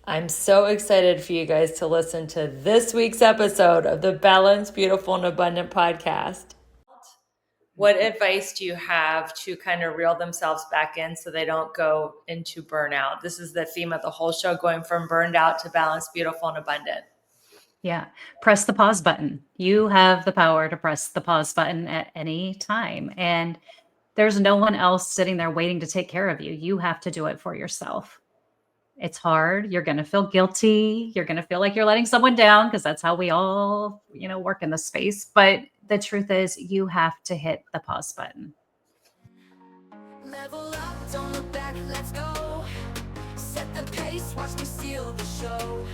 I'm so excited for you guys to listen to this week's episode of the Balanced, Beautiful, and Abundant podcast. What advice do you have to kind of reel themselves back in so they don't go into burnout? This is the theme of the whole show, going from burned out to balanced, beautiful, and abundant. Yeah. Press the pause button. You have the power to press the pause button at any time. And there's no one else sitting there waiting to take care of you. You have to do it for yourself. It's hard. You're going to feel guilty. You're going to feel like you're letting someone down because that's how we all, work in this space. But the truth is, you have to hit the pause button. Level up, don't look back, let's go. Set the pace, watch me steal the show.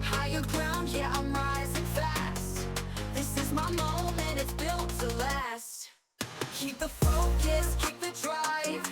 Higher ground, yeah, I'm rising fast. This is my moment, it's built to last. Keep the focus, keep the drive.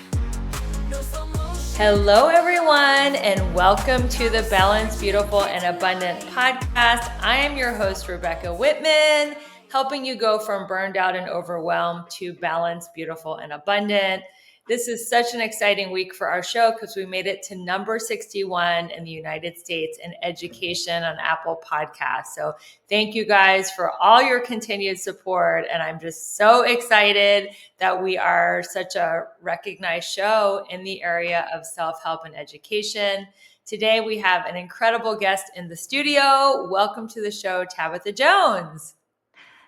No slow motion. Hello, everyone, and welcome to the Balanced, Beautiful, and Abundant podcast. I am your host, Rebecca Whitman, helping you go from burned out and overwhelmed to balanced, beautiful, and abundant. This is such an exciting week for our show because we made it to number 61 in the United States in education on Apple Podcasts. So thank you guys for all your continued support. And I'm just so excited that we are such a recognized show in the area of self-help and education. Today, we have an incredible guest in the studio. Welcome to the show, Tabatha Jones.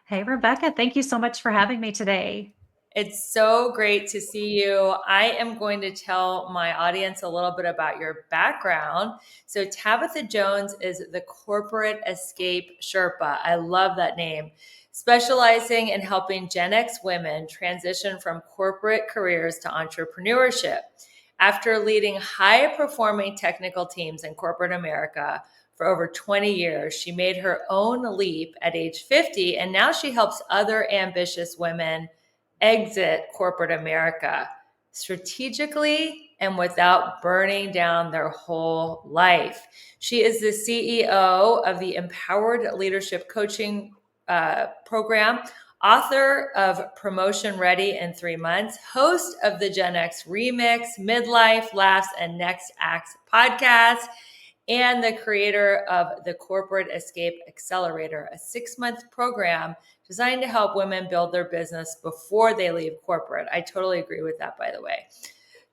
Hey, Rebecca, thank you so much for having me today. It's so great to see you. I am going to tell my audience a little bit about your background. So Tabatha Jones is the Corporate Escape Sherpa. I love that name. Specializing in helping Gen X women transition from corporate careers to entrepreneurship. After leading high-performing technical teams in corporate America for over 20 years, she made her own leap at age 50, and now she helps other ambitious women exit corporate America strategically and without burning down their whole life. She is the CEO of the Empowered Leadership Coaching Program, author of Promotion Ready in 3 Months, host of the Gen X Remix, Midlife, Laughs, and Next Acts podcast, and the creator of the Corporate Escape Accelerator, a 6-month program designed to help women build their business before they leave corporate. I totally agree with that, by the way.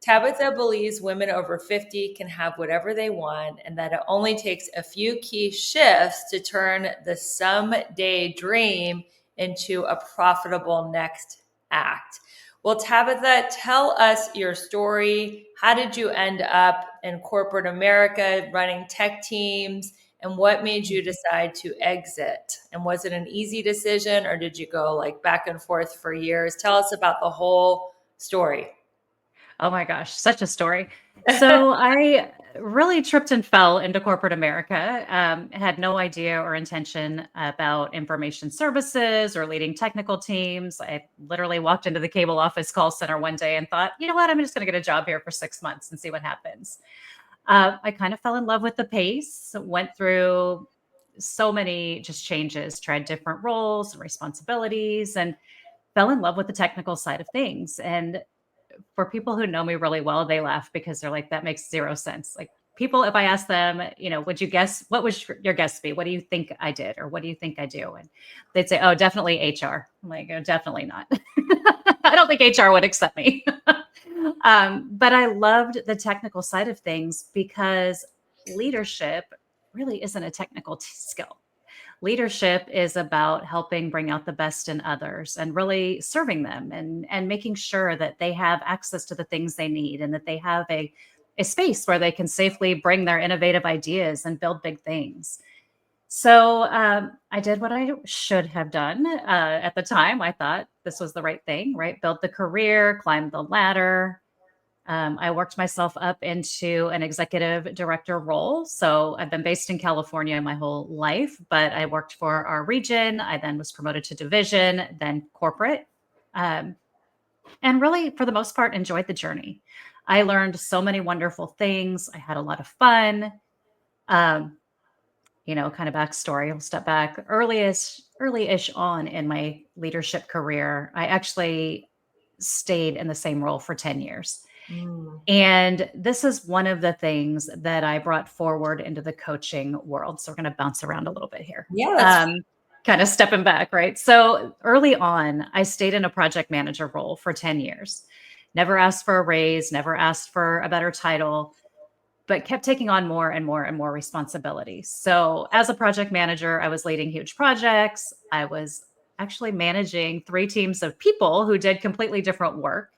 Tabatha believes women over 50 can have whatever they want and that it only takes a few key shifts to turn the someday dream into a profitable next act. Well, Tabatha, tell us your story. How did you end up in corporate America running tech teams? And what made you decide to exit? And was it an easy decision or did you go like back and forth for years? Tell us about the whole story. Oh my gosh, such a story. So I really tripped and fell into corporate America. Had no idea or intention about information services or leading technical teams. I literally walked into the cable office call center one day and thought, you know what, I'm just going to get a job here for 6 months and see what happens. I kind of fell in love with the pace, went through so many just changes, tried different roles and responsibilities, and fell in love with the technical side of things. And for people who know me really well, they laugh because they're like, that makes zero sense. Like people, if I ask them, would you guess, what would your guess be? What do you think I did? Or what do you think I do? And they'd say, oh, definitely HR. I'm like, oh, definitely not. I don't think HR would accept me. But I loved the technical side of things because leadership really isn't a technical skill. Leadership is about helping bring out the best in others and really serving them and making sure that they have access to the things they need and that they have a space where they can safely bring their innovative ideas and build big things. So I did what I should have done. At the time, I thought this was the right thing, right? Build the career, climb the ladder. I worked myself up into an executive director role. So I've been based in California my whole life, but I worked for our region. I then was promoted to division, then corporate. And really, for the most part, enjoyed the journey. I learned so many wonderful things. I had a lot of fun. Um, kind of backstory. I'll step back. Early-ish on in my leadership career, I actually stayed in the same role for 10 years. Mm. And this is one of the things that I brought forward into the coaching world. So we're going to bounce around a little bit here. Yeah, that's Kind of stepping back, right? So early on, I stayed in a project manager role for 10 years. Never asked for a raise, never asked for a better title, but kept taking on more and more and more responsibilities. So as a project manager, I was leading huge projects. I was actually managing 3 teams of people who did completely different work.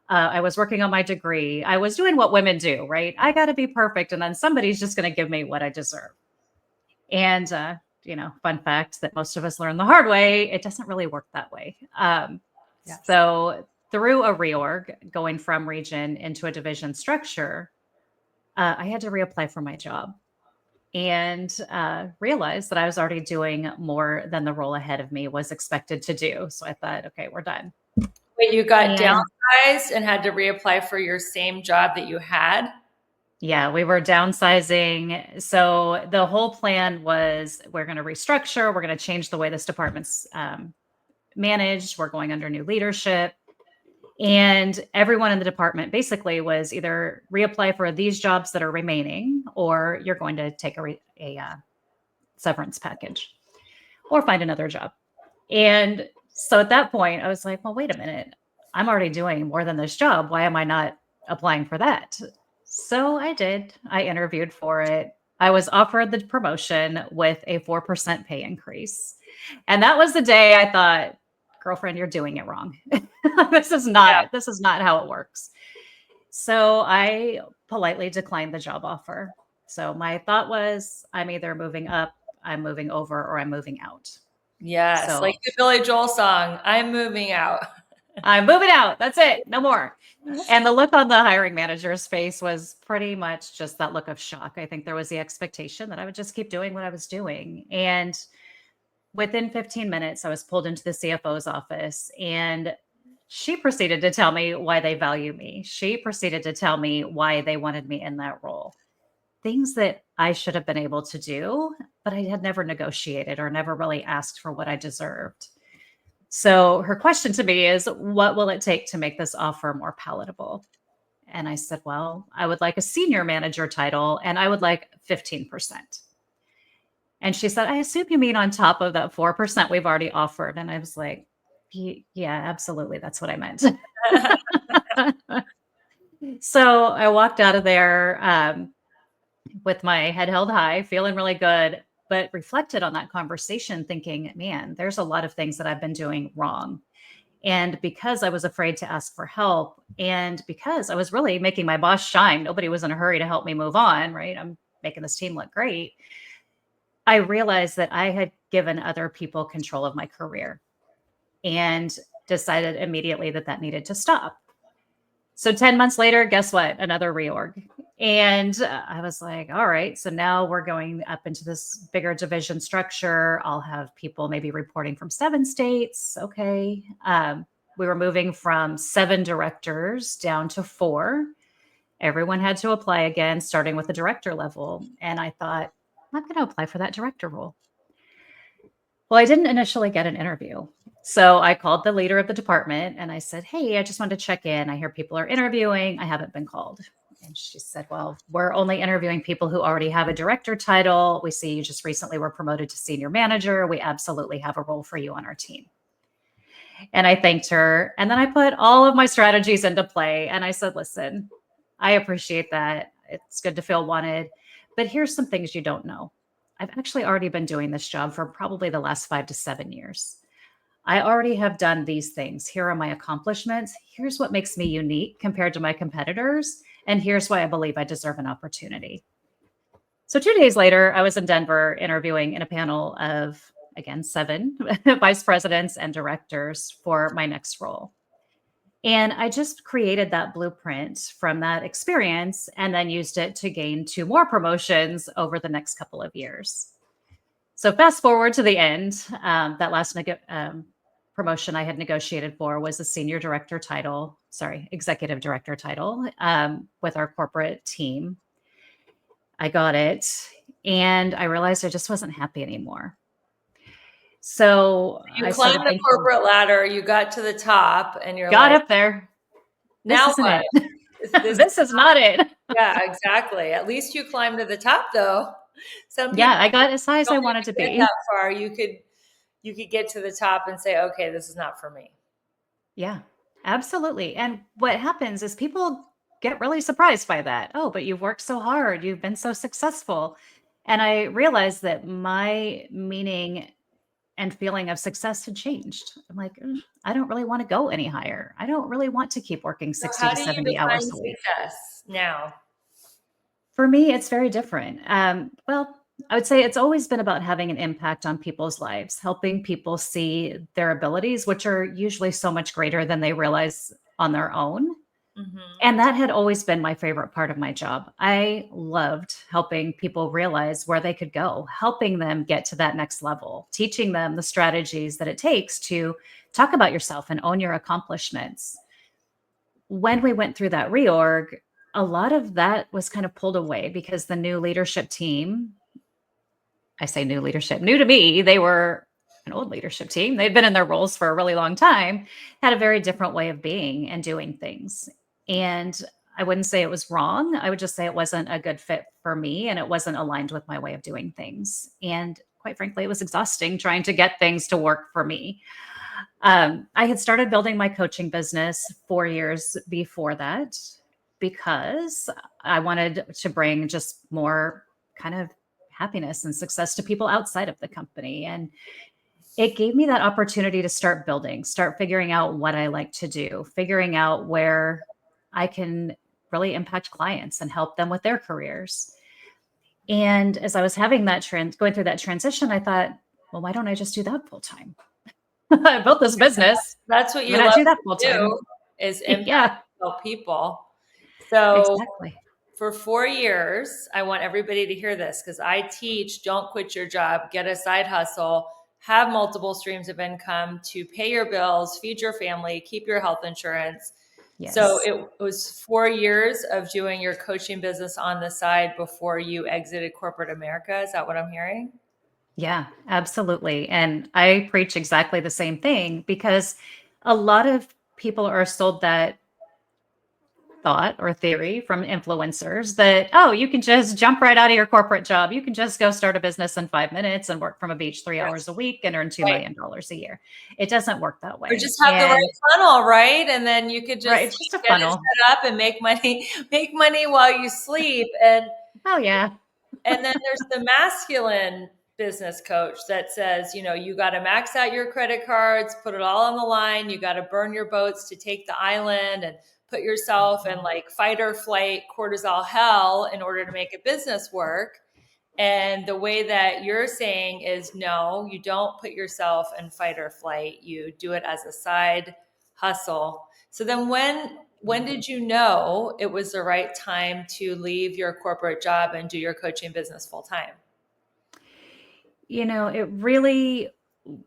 I was working on my degree. I was doing what women do, right? I got to be perfect. And then somebody's just going to give me what I deserve. And, fun fact that most of us learn the hard way, it doesn't really work that way. Yes. So through a reorg, going from region into a division structure, I had to reapply for my job and realized that I was already doing more than the role ahead of me was expected to do. So I thought, okay, we're done. Wait, you got And downsized and had to reapply for your same job that you had? yeah, we were downsizing. So the whole plan was we're going to restructure, we're going to change the way this department's managed, we're going under new leadership. And everyone in the department basically was either reapply for these jobs that are remaining, or you're going to take a severance package or find another job. And so at that point, I was like, well, wait a minute. I'm already doing more than this job. Why am I not applying for that? So I did. I interviewed for it. I was offered the promotion with a 4% pay increase. And that was the day I thought, girlfriend, you're doing it wrong. This is not how it works. So I politely declined the job offer. So my thought was, I'm either moving up, I'm moving over, or I'm moving out. Yes, So like the Billy Joel song, I'm moving out. I'm moving out. That's it. No more. And the look on the hiring manager's face was pretty much just that look of shock. I think there was the expectation that I would just keep doing what I was doing. And within 15 minutes, I was pulled into the CFO's office and she proceeded to tell me why they value me. She proceeded to tell me why they wanted me in that role. Things that I should have been able to do, but I had never negotiated or never really asked for what I deserved. So her question to me is, what will it take to make this offer more palatable? And I said, well, I would like a senior manager title and I would like 15%. And she said, I assume you mean on top of that 4% we've already offered. And I was like, yeah, absolutely. That's what I meant. So I walked out of there with my head held high, feeling really good, but reflected on that conversation thinking, man, there's a lot of things that I've been doing wrong. And because I was afraid to ask for help and because I was really making my boss shine, nobody was in a hurry to help me move on, right? I'm making this team look great. I realized that I had given other people control of my career and decided immediately that that needed to stop. So 10 months later, guess what? Another reorg. And I was like, all right, so now we're going up into this bigger division structure. I'll have people maybe reporting from 7 states. Okay. We were moving from 7 directors down to 4. Everyone had to apply again, starting with the director level. And I thought, I'm going to apply for that director role. Well, I didn't initially get an interview. So I called the leader of the department and I said, hey, I just wanted to check in. I hear people are interviewing. I haven't been called. And she said, well, we're only interviewing people who already have a director title. We see you just recently were promoted to senior manager. We absolutely have a role for you on our team. And I thanked her. And then I put all of my strategies into play. And I said, listen, I appreciate that. It's good to feel wanted. But here's some things you don't know. I've actually already been doing this job for probably the last 5 to 7 years. I already have done these things. Here are my accomplishments. Here's what makes me unique compared to my competitors. And here's why I believe I deserve an opportunity. So 2 days later, I was in Denver interviewing in a panel of, again, 7 vice presidents and directors for my next role. And I just created that blueprint from that experience and then used it to gain 2 more promotions over the next couple of years. So fast forward to the end, that last promotion I had negotiated for was a executive director title with our corporate team. I got it. And I realized I just wasn't happy anymore. So you climbed the corporate ladder, you got to the top and you're got like, up there. Now what? this, This is not it. yeah, exactly. At least you climbed to the top though. Some Yeah, people I got as high as I don't wanted to even get be. that far. You could get to the top and say, okay, this is not for me. Yeah, absolutely. And what happens is people get really surprised by that. Oh, but you've worked so hard, you've been so successful. And I realized that my meaning and feeling of success had changed. I'm like, I don't really want to go any higher. I don't really want to keep working So 60 how to do you 70 define hours a week. success now? For me, it's very different. Well, I would say it's always been about having an impact on people's lives, helping people see their abilities, which are usually so much greater than they realize on their own. Hmm. And that had always been my favorite part of my job. I loved helping people realize where they could go, helping them get to that next level, teaching them the strategies that it takes to talk about yourself and own your accomplishments. When we went through that reorg, a lot of that was kind of pulled away because the new leadership team, I say new leadership, new to me, they were an old leadership team. They'd been in their roles for a really long time, had a very different way of being and doing things. And I wouldn't say it was wrong. I would just say it wasn't a good fit for me and it wasn't aligned with my way of doing things. And quite frankly, it was exhausting trying to get things to work for me. I had started building my coaching business 4 years before that because I wanted to bring just more kind of happiness and success to people outside of the company. And it gave me that opportunity to start building, start figuring out what I like to do, figuring out where I can really impact clients and help them with their careers. And as I was having that going through that transition, I thought, well, why don't I just do that full time? I built this business. That's what Why you not love do that full to time? do is impact Yeah, help people. So exactly. for 4 years, I want everybody to hear this because I teach don't quit your job, get a side hustle, have multiple streams of income to pay your bills, feed your family, keep your health insurance. So Yes. it was 4 years of doing your coaching business on the side before you exited corporate America. Is that what I'm hearing? Yeah, absolutely. And I preach exactly the same thing because a lot of people are sold that thought or theory from influencers that, oh, you can just jump right out of your corporate job. You can just go start a business in 5 minutes and work from a beach 3 hours a week and earn $2 Right. million a year. It doesn't work that Or way. just have the right And funnel, right? And then you could right, just it's just a get it funnel. set up and make money, make money while you sleep. Oh, yeah. And then there's the masculine business coach that says, you got to max out your credit cards, put it all on the line. You got to burn your boats to take the island and put yourself in like fight or flight cortisol hell in order to make a business work. And the way that you're saying is no, you don't put yourself in fight or flight. You do it as a side hustle. So then when did you know it was the right time to leave your corporate job and do your coaching business full time? It really,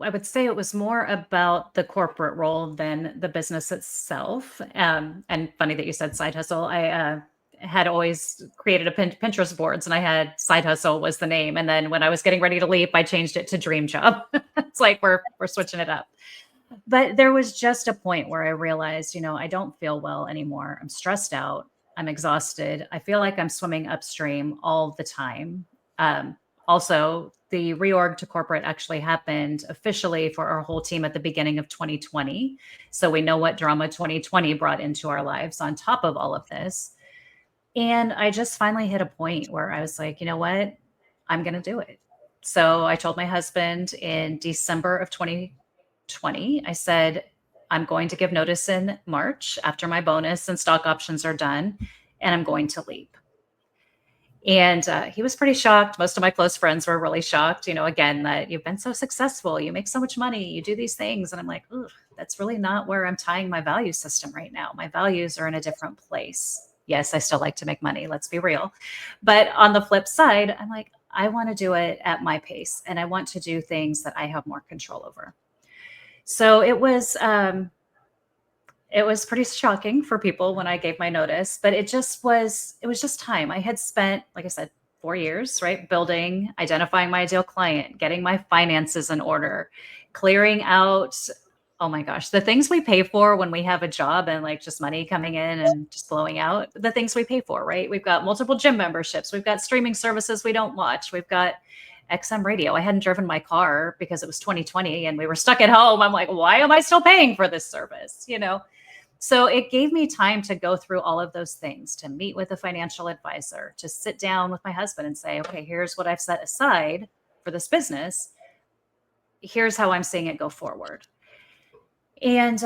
I would say it was more about the corporate role than the business itself. And funny that you said side hustle. I had always created a Pinterest boards and I had side hustle was the name. And then when I was getting ready to leave, I changed it to dream job. It's like we're switching it up. But there was just a point where I realized, I don't feel well anymore. I'm stressed out. I'm exhausted. I feel like I'm swimming upstream all the time. Also, the reorg to corporate actually happened officially for our whole team at the beginning of 2020. So we know what drama 2020 brought into our lives on top of all of this. And I just finally hit a point where I was like, you know what? I'm going to do it. So I told my husband in December of 2020, I said, I'm going to give notice in March after my bonus and stock options are done, and I'm going to leave. And he was pretty shocked. Most of my close friends were really shocked, again, that you've been so successful, you make so much money, you do these things. And I'm like, ooh, that's really not where I'm tying my value system right now. My values are in a different place. Yes, I still like to make money. Let's be real. But on the flip side, I'm like, I want to do it at my pace and I want to do things that I have more control over. So it was pretty shocking for people when I gave my notice, but it was just time. I had spent, like I said, 4 years, right? Building, identifying my ideal client, getting my finances in order, clearing out Oh my gosh, the things we pay for when we have a job and like just money coming in and just flowing out, the things we pay for, right? We've got multiple gym memberships, we've got streaming services we don't watch, we've got XM radio. I hadn't driven my car because it was 2020 and we were stuck at home. I'm like, why am I still paying for this service? So it gave me time to go through all of those things, to meet with a financial advisor, to sit down with my husband and say, okay, here's what I've set aside for this business. Here's how I'm seeing it go forward. And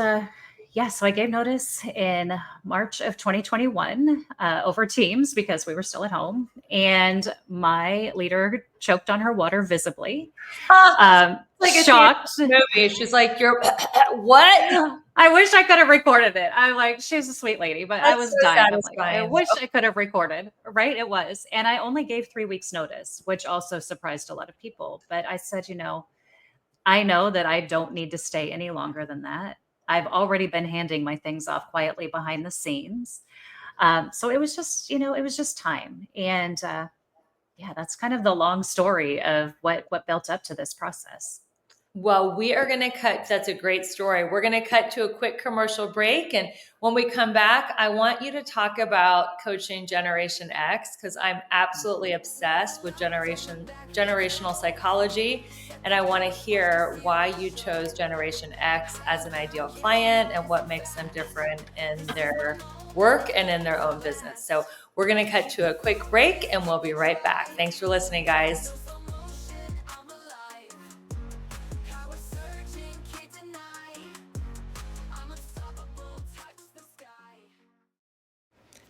yeah, so I gave notice in March of 2021 over Teams because we were still at home. And my leader choked on her water visibly. Like a shocked. movie. She's like, "You're what?" I wish I could have recorded it. I'm like, she's a sweet lady, but I was so dying. I'm like, I satisfying, wish I could have recorded. Right? It was. And I only gave 3 weeks notice, which also surprised a lot of people. But I said, I know that I don't need to stay any longer than that. I've already been handing my things off quietly behind the scenes. So it was just, it was just time. And yeah, that's kind of the long story of what built up to this process. Well, we are going to cut. That's a great story. We're going to cut to a quick commercial break. And when we come back, I want you to talk about coaching Generation X, because I'm absolutely obsessed with generational psychology. And I want to hear why you chose Generation X as an ideal client and what makes them different in their work and in their own business. So we're going to cut to a quick break and we'll be right back. Thanks for listening, guys.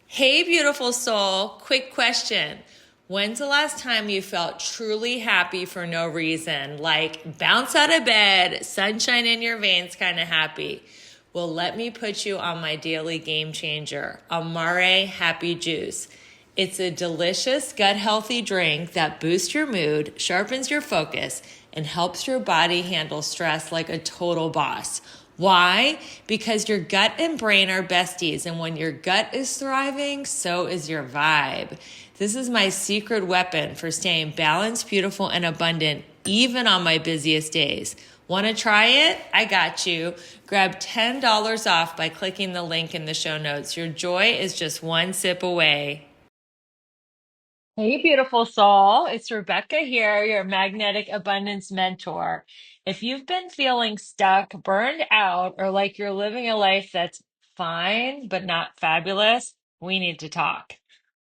Hey, beautiful soul. Quick question. When's the last time you felt truly happy for no reason? Like bounce out of bed, sunshine in your veins kind of happy. Well, let me put you on my daily game changer, Amare Happy Juice. It's a delicious, gut-healthy drink that boosts your mood, sharpens your focus, and helps your body handle stress like a total boss. Why? Because your gut and brain are besties, and when your gut is thriving, so is your vibe. This is my secret weapon for staying balanced, beautiful, and abundant, even on my busiest days. Want to try it? I got you. Grab $10 off by clicking the link in the show notes. Your joy is just one sip away. Hey, beautiful soul. It's Rebecca here, your magnetic abundance mentor. If you've been feeling stuck, burned out, or like you're living a life that's fine but not fabulous, we need to talk.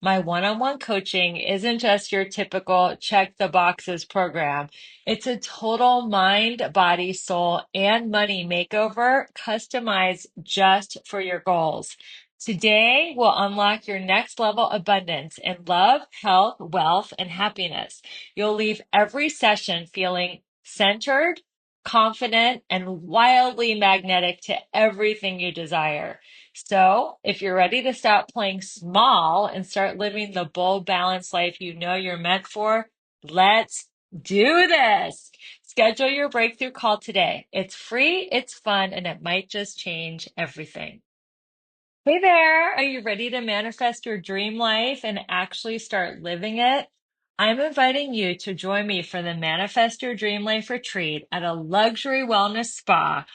My one-on-one coaching isn't just your typical check the boxes program. It's a total mind, body, soul, and money makeover customized just for your goals. Today, we'll unlock your next level abundance in love, health, wealth, and happiness. You'll leave every session feeling centered, confident, and wildly magnetic to everything you desire. So, if you're ready to stop playing small and start living the bold, balanced life you know you're meant for, let's do this. Schedule your breakthrough call today. It's free, it's fun, and it might just change everything. Hey there, are you ready to manifest your dream life and actually start living it? I'm inviting you to join me for the Manifest Your Dream Life retreat at a luxury wellness spa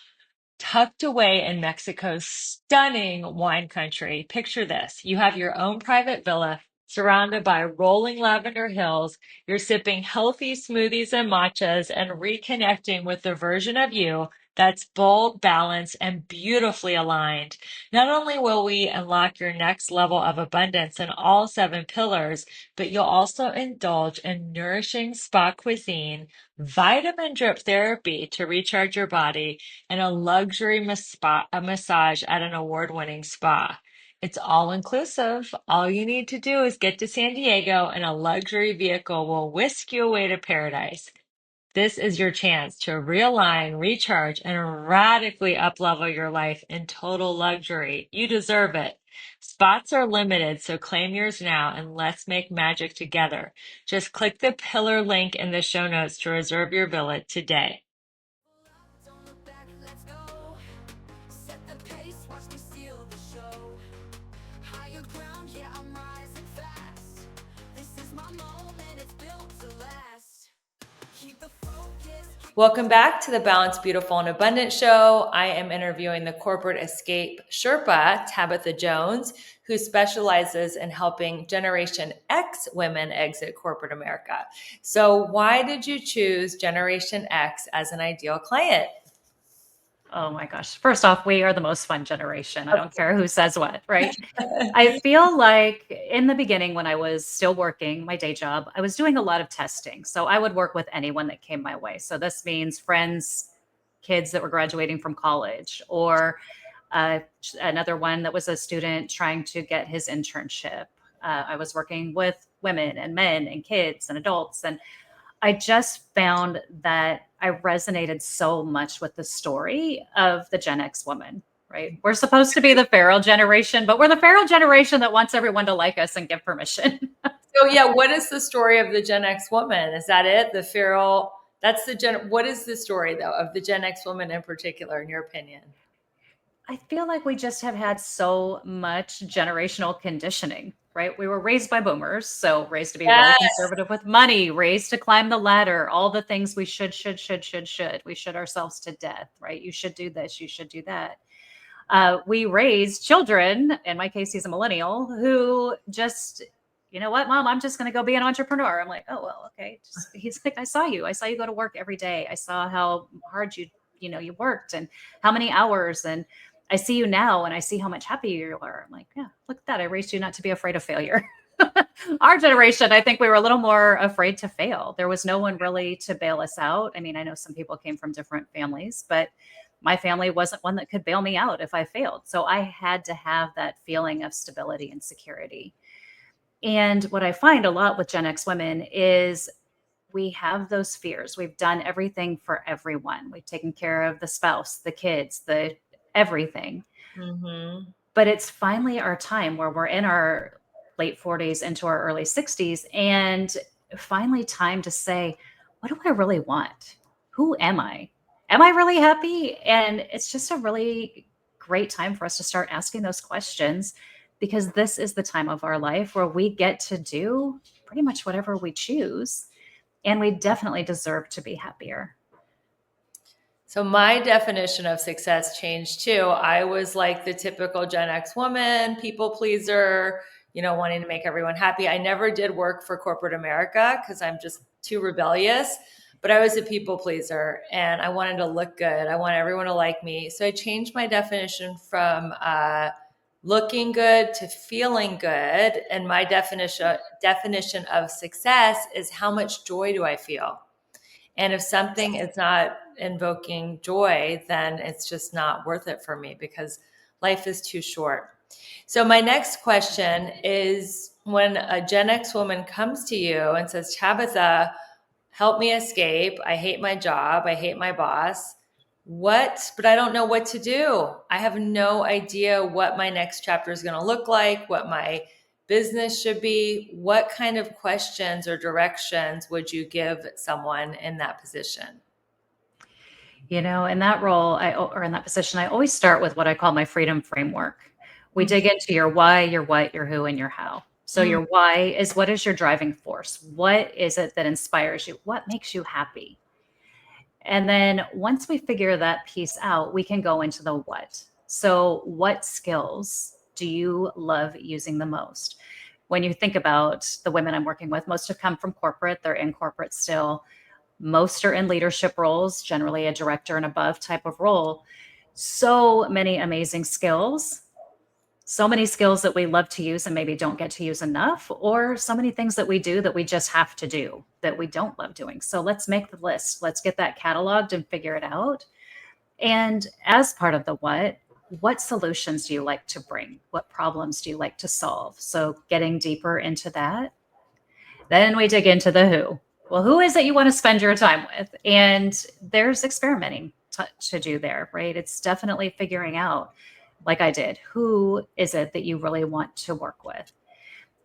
tucked away in Mexico's stunning wine country. Picture this. You have your own private villa surrounded by rolling lavender hills. You're sipping healthy smoothies and matchas and reconnecting with the version of you that's bold, balanced, and beautifully aligned. Not only will we unlock your next level of abundance in all 7 pillars, but you'll also indulge in nourishing spa cuisine, vitamin drip therapy to recharge your body, and a luxury massage at an award-winning spa. It's all inclusive. All you need to do is get to San Diego and a luxury vehicle will whisk you away to paradise. This is your chance to realign, recharge, and radically uplevel your life in total luxury. You deserve it. Spots are limited, so claim yours now and let's make magic together. Just click the pillar link in the show notes to reserve your villa today. Don't look back, let's go. Set the pace, watch me steal the show. Higher ground, yeah, I'm rising fast. This is my moment, it's built to last. Keep the focus. Welcome back to the Balanced, Beautiful, and Abundant show. I am interviewing the Corporate Escape Sherpa, Tabatha Jones, who specializes in helping Generation X women exit corporate America. So, why did you choose Generation X as an ideal client? Oh my gosh. First off, we are the most fun generation. I don't care who says what, right? I feel like in the beginning, when I was still working my day job, I was doing a lot of testing. So I would work with anyone that came my way. So this means friends, kids that were graduating from college, or another one that was a student trying to get his internship. I was working with women and men and kids and adults. And I just found that I resonated so much with the story of the Gen X woman, right? We're supposed to be the feral generation, but we're the feral generation that wants everyone to like us and give permission. So, yeah, what is the story of the Gen X woman? Is that it? The feral? That's the what is the story, though, of the Gen X woman in particular, in your opinion? I feel like we just have had so much generational conditioning, right? We were raised by boomers, so raised to be really Yes. conservative with money, raised to climb the ladder, all the things we should. We should ourselves to death, right? You should do this, you should do that. We raise children, in my case, he's a millennial, who just, you know what, mom, I'm just going to go be an entrepreneur. I'm like, oh, well, okay. He's like, I saw you go to work every day. I saw how hard you worked and how many hours. And I see you now and I see how much happier you are. I'm like, yeah, look at that. I raised you not to be afraid of failure. Our generation, I think we were a little more afraid to fail. There was no one really to bail us out. I mean, I know some people came from different families, but my family wasn't one that could bail me out if I failed. So I had to have that feeling of stability and security. And what I find a lot with Gen X women is we have those fears. We've done everything for everyone. We've taken care of the spouse, the kids, the everything. Mm-hmm. But it's finally our time where we're in our late 40s into our early 60s and finally time to say, what do I really want? Who am I? Am I really happy? And it's just a really great time for us to start asking those questions because this is the time of our life where we get to do pretty much whatever we choose. And we definitely deserve to be happier. So my definition of success changed too. I was like the typical Gen X woman, people pleaser, wanting to make everyone happy. I never did work for corporate America because I'm just too rebellious, but I was a people pleaser and I wanted to look good. I want everyone to like me. So I changed my definition from looking good to feeling good. And my definition of success is how much joy do I feel? And if something is not invoking joy, then it's just not worth it for me because life is too short. So my next question is, when a Gen X woman comes to you and says, Tabatha, help me escape. I hate my job. I hate my boss. But I don't know what to do. I have no idea what my next chapter is going to look like, what my business should be. What kind of questions or directions would you give someone in that position? In that role, or in that position, I always start with what I call my freedom framework. We dig into your why, your what, your who, and your how. So your why is, what is your driving force? What is it that inspires you? What makes you happy? And then once we figure that piece out, we can go into the what. So what skills do you love using the most? When you think about the women I'm working with, most have come from corporate. They're in corporate still. Most are in leadership roles, generally a director and above type of role. So many amazing skills. So many skills that we love to use and maybe don't get to use enough, or so many things that we do that we just have to do that we don't love doing. So let's make the list. Let's get that cataloged and figure it out. And as part of the what solutions do you like to bring? What problems do you like to solve? So getting deeper into that. Then we dig into the who. Well, who is it you want to spend your time with? And there's experimenting to do there, right? It's definitely figuring out, like I did, who is it that you really want to work with?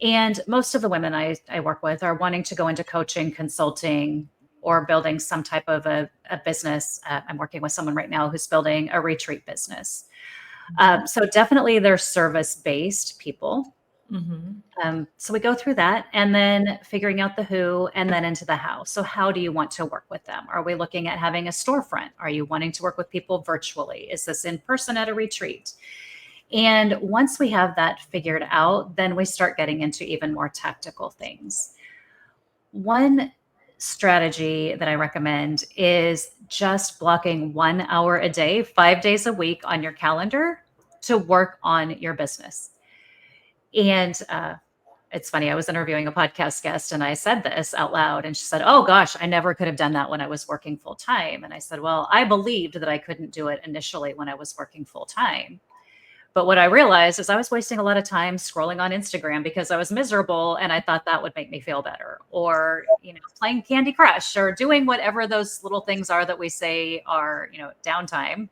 And most of the women I work with are wanting to go into coaching, consulting, or building some type of a business. I'm working with someone right now who's building a retreat business. So definitely they're service-based people. Mm-hmm. So we go through that and then figuring out the who and then into the how. So how do you want to work with them? Are we looking at having a storefront? Are you wanting to work with people virtually? Is this in person at a retreat? And once we have that figured out, then we start getting into even more tactical things. One strategy that I recommend is just blocking 1 hour a day, 5 days a week on your calendar to work on your business. And it's funny, I was interviewing a podcast guest and I said this out loud, and she said, "Oh gosh, I never could have done that when I was working full time." And I said, "Well, I believed that I couldn't do it initially when I was working full time. But what I realized is I was wasting a lot of time scrolling on Instagram because I was miserable and I thought that would make me feel better. Or, playing Candy Crush or doing whatever those little things are that we say are, downtime,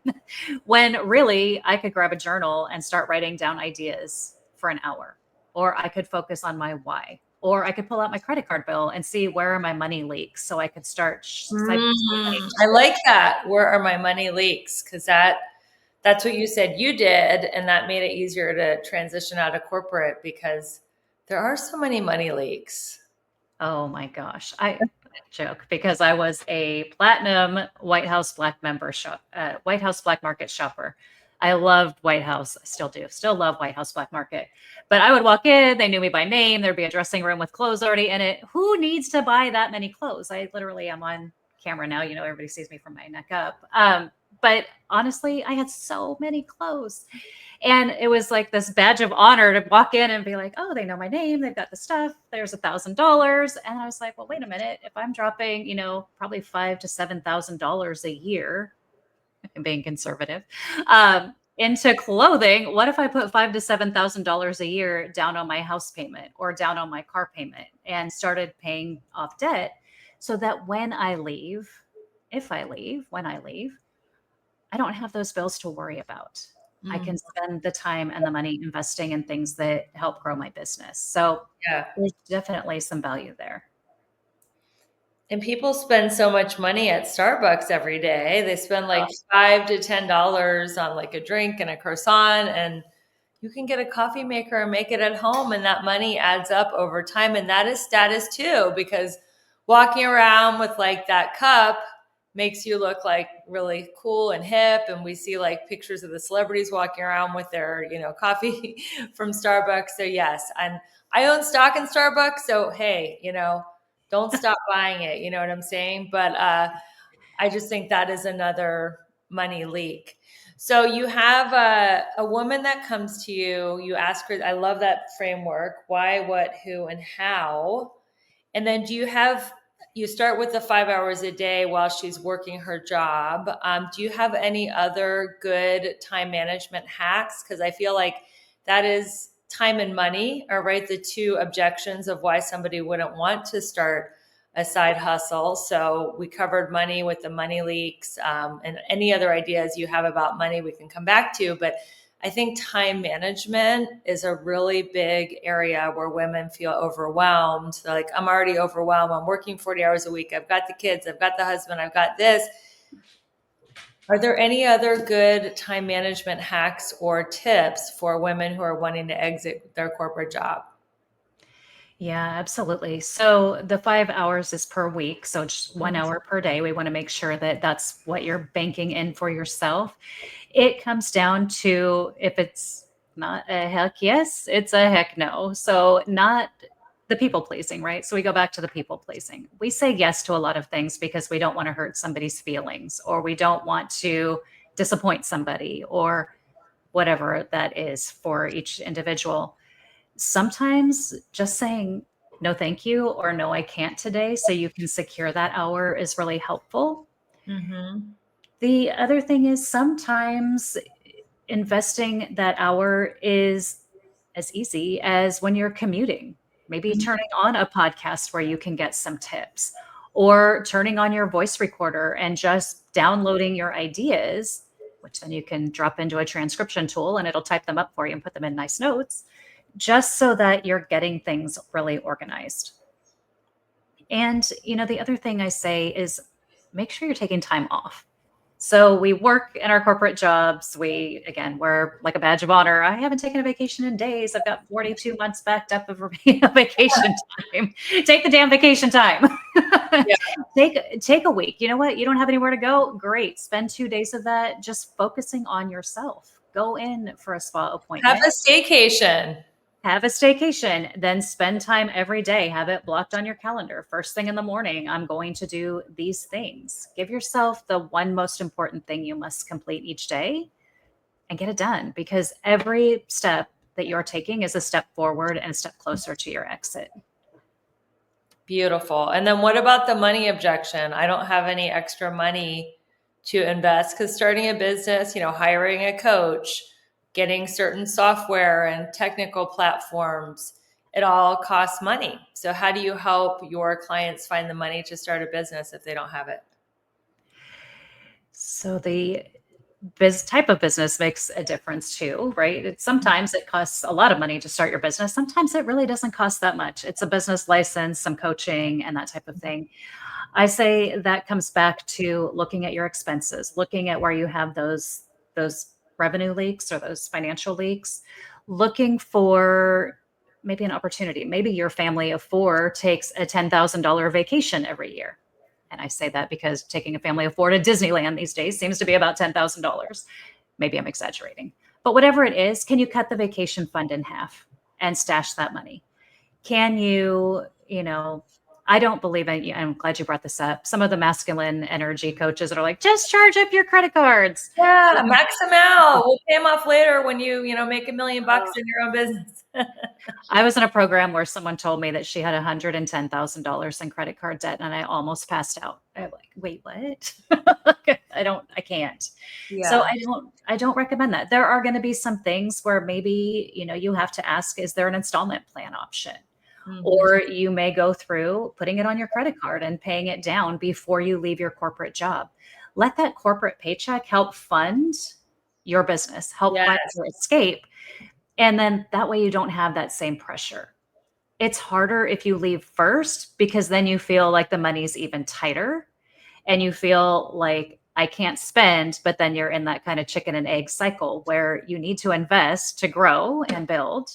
when really I could grab a journal and start writing down ideas for an hour. Or I could focus on my why. Or I could pull out my credit card bill and see where are my money leaks so I could start I like that. Where are my money leaks? Because that's what you said you did, and that made it easier to transition out of corporate because there are so many money leaks. Oh my gosh. I joke because I was a platinum White House Black White House Black Market shopper. I loved White House. I still do. Still love White House Black Market. But I would walk in, they knew me by name. There'd be a dressing room with clothes already in it. Who needs to buy that many clothes? I literally am on camera now. Everybody sees me from my neck up. But honestly, I had so many clothes. And it was like this badge of honor to walk in and be like, "Oh, they know my name. They've got the stuff. There's $1,000." And I was like, well, wait a minute. If I'm dropping, probably $5,000 to $7,000 a year, I'm being conservative, into clothing, what if I put $5,000 to $7,000 a year down on my house payment or down on my car payment and started paying off debt so that when I leave, when I leave, I don't have those bills to worry about. I can spend the time and the money investing in things that help grow my business. So Yeah. there's definitely some value there. And people spend so much money at Starbucks every day. They spend like $5 to $10 on like a drink and a croissant, and you can get a coffee maker and make it at home, and that money adds up over time. And that is status too, because walking around with like that cup makes you look like really cool and hip. And we see like pictures of the celebrities walking around with their, coffee from Starbucks. So yes, and I own stock in Starbucks. So hey, don't stop buying it. You know what I'm saying? But I just think that is another money leak. So you have a woman that comes to you, you ask her, I love that framework, why, what, who, and how. And then you start with the 5 hours a day while she's working her job. Do you have any other good time management hacks? Because I feel like that is time and money are right the two objections of why somebody wouldn't want to start a side hustle. So we covered money with the money leaks, and any other ideas you have about money we can come back to. But I think time management is a really big area where women feel overwhelmed. They're like, I'm already overwhelmed. I'm working 40 hours a week. I've got the kids. I've got the husband. I've got this. Are there any other good time management hacks or tips for women who are wanting to exit their corporate job? Yeah, absolutely. So the 5 hours is per week. So just 1 hour per day. We want to make sure that that's what you're banking in for yourself. It comes down to if it's not a heck yes, it's a heck no. So not the people pleasing, right? So we go back to the people pleasing. We say yes to a lot of things because we don't want to hurt somebody's feelings or we don't want to disappoint somebody or whatever that is for each individual. Sometimes just saying no, thank you, or no, I can't today, so you can secure that hour is really helpful. Mm-hmm. The other thing is sometimes investing that hour is as easy as when you're commuting, maybe turning on a podcast where you can get some tips or turning on your voice recorder and just downloading your ideas, which then you can drop into a transcription tool and it'll type them up for you and put them in nice notes, just so that you're getting things really organized. And, the other thing I say is make sure you're taking time off. So we work in our corporate jobs. We're like a badge of honor. I haven't taken a vacation in days. I've got 42 months backed up of vacation time. Take the damn vacation time. Yeah. Take a week. You know what? You don't have anywhere to go? Great. Spend 2 days of that just focusing on yourself. Go in for a spa Have appointment. a staycation. Have a staycation, then spend time every day. Have it blocked on your calendar. First thing in the morning, I'm going to do these things. Give yourself the one most important thing you must complete each day and get it done, because every step that you're taking is a step forward and a step closer to your exit. Beautiful. And then what about the money objection? I don't have any extra money to invest, because starting a business, hiring a coach, getting certain software and technical platforms, it all costs money. So how do you help your clients find the money to start a business if they don't have it? So the type of business makes a difference too, right? Sometimes it costs a lot of money to start your business. Sometimes it really doesn't cost that much. It's a business license, some coaching, and that type of thing. I say that comes back to looking at your expenses, looking at where you have those revenue leaks or those financial leaks, looking for maybe an opportunity. Maybe your family of four takes a $10,000 vacation every year. And I say that because taking a family of four to Disneyland these days seems to be about $10,000. Maybe I'm exaggerating. But whatever it is, can you cut the vacation fund in half and stash that money? Can I don't believe in, I'm glad you brought this up. Some of the masculine energy coaches that are like, just charge up your credit cards. Yeah, max them out. We'll pay them off later when you make $1 million in your own business. I was in a program where someone told me that she had $110,000 in credit card debt, and I almost passed out. I'm like, wait, what? I can't. Yeah. So I don't recommend that. There are going to be some things where maybe, you have to ask, is there an installment plan option? Mhm. Or you may go through putting it on your credit card and paying it down before you leave your corporate job. Let that corporate paycheck help fund your business, help fund Yes. your escape. And then that way you don't have that same pressure. It's harder if you leave first, because then you feel like the money's even tighter and you feel like I can't spend, but then you're in that kind of chicken and egg cycle where you need to invest to grow and build.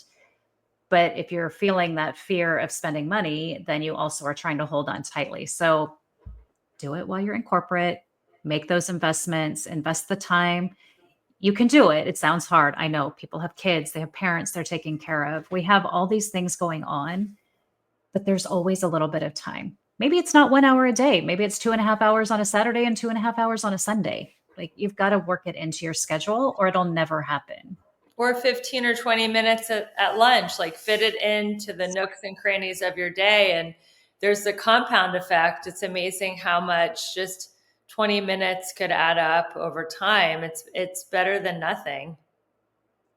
But if you're feeling that fear of spending money, then you also are trying to hold on tightly. So do it while you're in corporate, make those investments, invest the time. You can do it. It sounds hard. I know people have kids, they have parents they're taking care of. We have all these things going on, but there's always a little bit of time. Maybe it's not 1 hour a day. Maybe it's 2.5 hours on a Saturday and 2.5 hours on a Sunday. Like, you've got to work it into your schedule or it'll never happen. Or 15 or 20 minutes at lunch, like fit it into the nooks and crannies of your day. And there's the compound effect. It's amazing how much just 20 minutes could add up over time. It's better than nothing.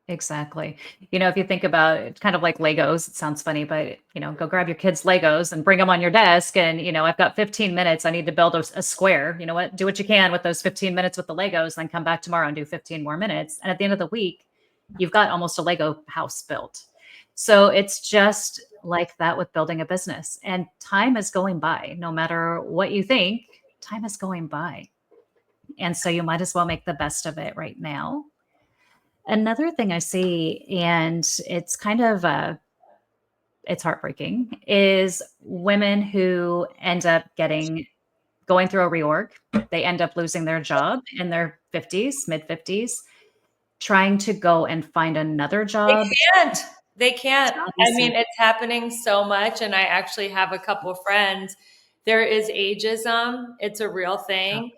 Exactly. If you think about it, kind of like Legos, it sounds funny, but go grab your kids' Legos and bring them on your desk. And, I've got 15 minutes. I need to build a square. You know what? Do what you can with those 15 minutes with the Legos, then come back tomorrow and do 15 more minutes. And at the end of the week, you've got almost a Lego house built. So it's just like that with building a business. And time is going by. No matter what you think, time is going by. And so you might as well make the best of it right now. Another thing I see, and it's kind of it's heartbreaking, is women who end up going through a reorg. They end up losing their job in their 50s, mid 50s, trying to go and find another job. They can't. I mean, it's happening so much. And I actually have a couple friends. There is ageism. It's a real thing.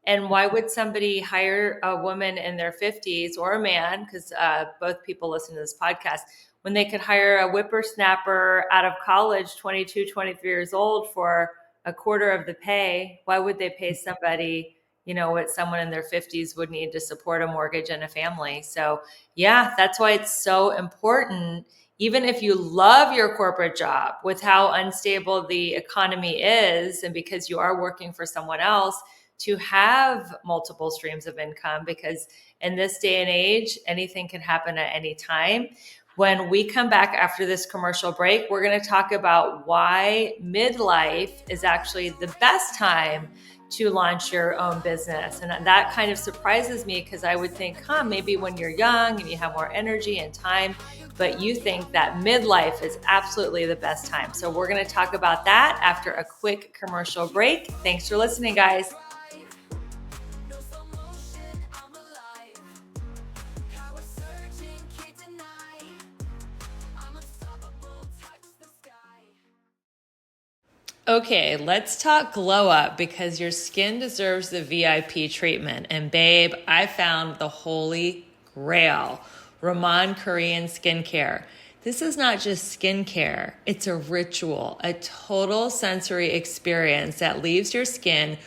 And why would somebody hire a woman in their 50s, or a man, because both people listen to this podcast, when they could hire a whippersnapper out of college, 22, 23 years old, for a quarter of the pay? Why would they pay somebody, what someone in their 50s would need to support a mortgage and a family? So yeah, that's why it's so important. Even if you love your corporate job, with how unstable the economy is, and because you are working for someone else, to have multiple streams of income, because in this day and age, anything can happen at any time. When we come back after this commercial break, we're going to talk about why midlife is actually the best time to launch your own business. And that kind of surprises me because I would think, maybe when you're young and you have more energy and time, but you think that midlife is absolutely the best time. So we're going to talk about that after a quick commercial break. Thanks for listening, guys. Okay, let's talk glow up because your skin deserves the VIP treatment. And babe, I found the holy grail, Raman Korean skincare. This is not just skincare, it's a ritual, a total sensory experience that leaves your skin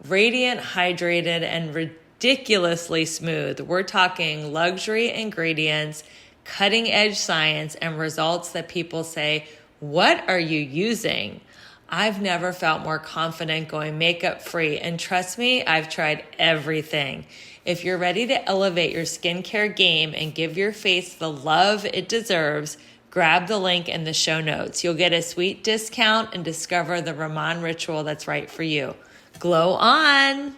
radiant, hydrated, and ridiculously smooth. We're talking luxury ingredients, cutting edge science, and results that people say, "What are you using?" I've never felt more confident going makeup free, and trust me, I've tried everything. If you're ready to elevate your skincare game and give your face the love it deserves, grab the link in the show notes. You'll get a sweet discount and discover the Raman ritual that's right for you. Glow on!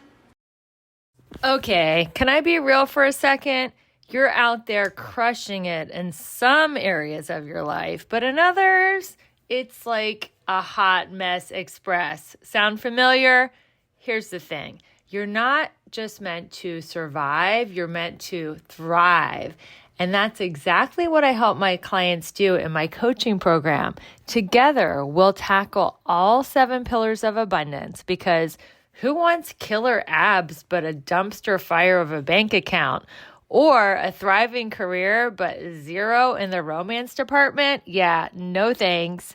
Okay, can I be real for a second? You're out there crushing it in some areas of your life, but in others, it's like a hot mess express. Sound familiar? Here's the thing. You're not just meant to survive, you're meant to thrive. And that's exactly what I help my clients do in my coaching program. Together, we'll tackle all 7 pillars of abundance because who wants killer abs but a dumpster fire of a bank account? Or a thriving career but 0 in the romance department? Yeah, no thanks.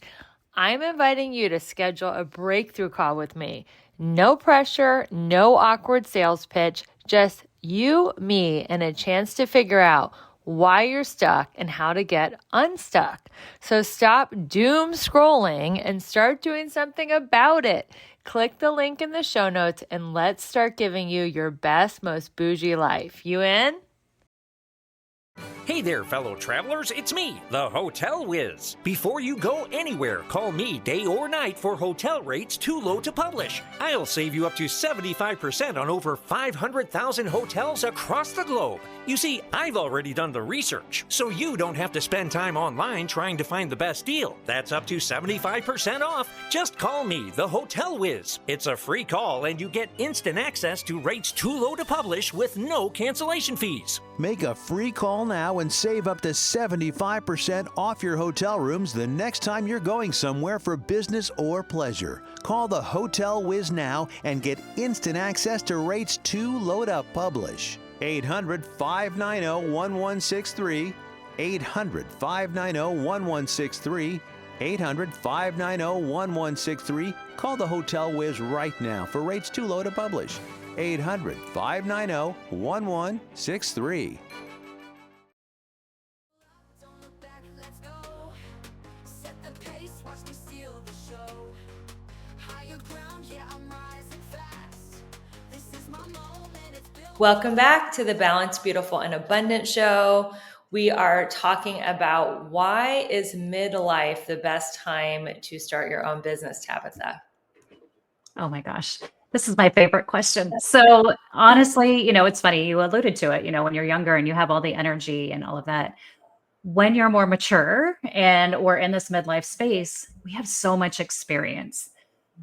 I'm inviting you to schedule a breakthrough call with me. No pressure, no awkward sales pitch, just you, me, and a chance to figure out why you're stuck and how to get unstuck. So stop doom scrolling and start doing something about it. Click the link in the show notes and let's start giving you your best, most bougie life. You in? Hey there, fellow travelers, it's me, the Hotel Whiz. Before you go anywhere, call me day or night for hotel rates too low to publish. I'll save you up to 75% on over 500,000 hotels across the globe. You see, I've already done the research, so you don't have to spend time online trying to find the best deal. That's up to 75% off. Just call me, the Hotel Whiz. It's a free call and you get instant access to rates too low to publish with no cancellation fees. Make a free call now and save up to 75% off your hotel rooms the next time you're going somewhere for business or pleasure. Call the Hotel Whiz now and get instant access to rates too low to publish. 800-590-1163. 800-590-1163. 800-590-1163. Call the Hotel Whiz right now for rates too low to publish. 800-590-1163. Welcome back to the Balanced, Beautiful, and Abundant show. We are talking about why is midlife the best time to start your own business, Tabatha? Oh my gosh. This is my favorite question. So honestly, it's funny. You alluded to it, when you're younger and you have all the energy and all of that. When you're more mature and we're in this midlife space, we have so much experience.